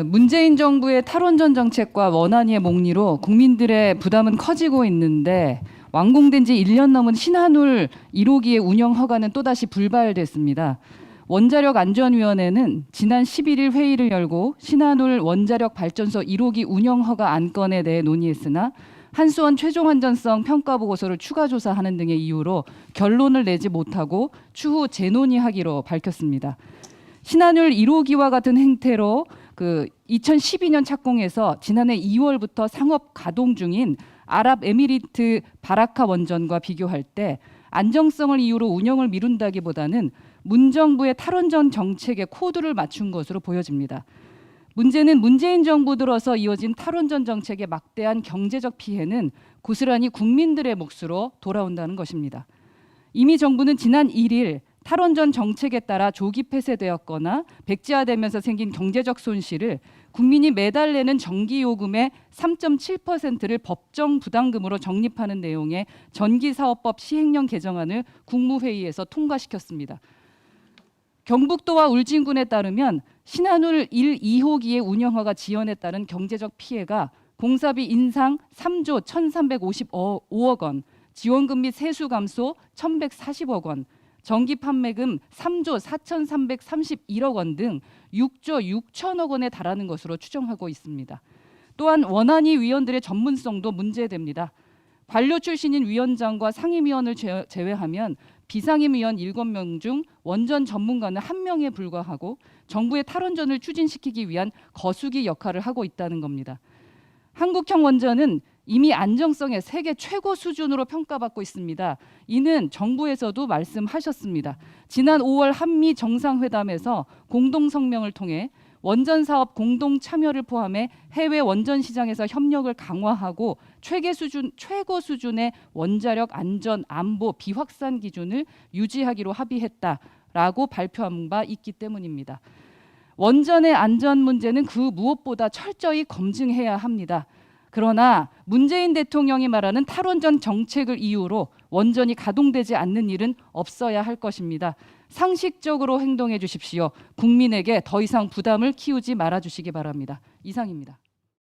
문재인 정부의 탈원전 정책과 원안위의 목리로 국민들의 부담은 커지고 있는데 완공된 지 1년 넘은 신한울 1호기의 운영 허가는 또다시 불발됐습니다. 원자력안전위원회는 지난 11일 회의를 열고 신한울 원자력 발전소 1호기 운영 허가 안건에 대해 논의했으나 한수원 최종 안전성 평가 보고서를 추가 조사하는 등의 이유로 결론을 내지 못하고 추후 재논의하기로 밝혔습니다. 신한울 1호기와 같은 행태로 2012년 착공해서 지난해 2월부터 상업 가동 중인 아랍에미리트 바라카 원전과 비교할 때 안정성을 이유로 운영을 미룬다기보다는 문정부의 탈원전 정책에 코드를 맞춘 것으로 보여집니다. 문제는 문재인 정부 들어서 이어진 탈원전 정책의 막대한 경제적 피해는 고스란히 국민들의 몫으로 돌아온다는 것입니다. 이미 정부는 지난 1일 탈원전 정책에 따라 조기 폐쇄되었거나 백지화되면서 생긴 경제적 손실을 국민이 매달 내는 전기요금의 3.7%를 법정 부담금으로 적립하는 내용의 전기사업법 시행령 개정안을 국무회의에서 통과시켰습니다. 경북도와 울진군에 따르면 신한울 1, 2호기의 운영허가 지연에 따른 경제적 피해가 공사비 인상 3조 1,355억 원, 지원금 및 세수 감소 1,140억 원, 전기 판매금 3조 4,331억 원 등 6조 6천억 원에 달하는 것으로 추정하고 있습니다. 또한 원안위 위원들의 전문성도 문제됩니다. 관료 출신인 위원장과 상임위원을 제외하면 비상임위원 7명 중 원전 전문가는 1명에 불과하고 정부의 탈원전을 추진시키기 위한 거수기 역할을 하고 있다는 겁니다. 한국형 원전은 이미 안정성의 세계 최고 수준으로 평가받고 있습니다. 이는 정부에서도 말씀하셨습니다. 지난 5월 한미 정상회담에서 공동성명을 통해 원전 사업 공동 참여를 포함해 해외 원전 시장에서 협력을 강화하고 최고 수준의 원자력 안전 안보 비확산 기준을 유지하기로 합의했다라고 발표한 바 있기 때문입니다. 원전의 안전 문제는 그 무엇보다 철저히 검증해야 합니다. 그러나 문재인 대통령이 말하는 탈원전 정책을 이유로 원전이 가동되지 않는 일은 없어야 할 것입니다. 상식적으로 행동해 주십시오. 국민에게 더 이상 부담을 키우지 말아 주시기 바랍니다. 이상입니다.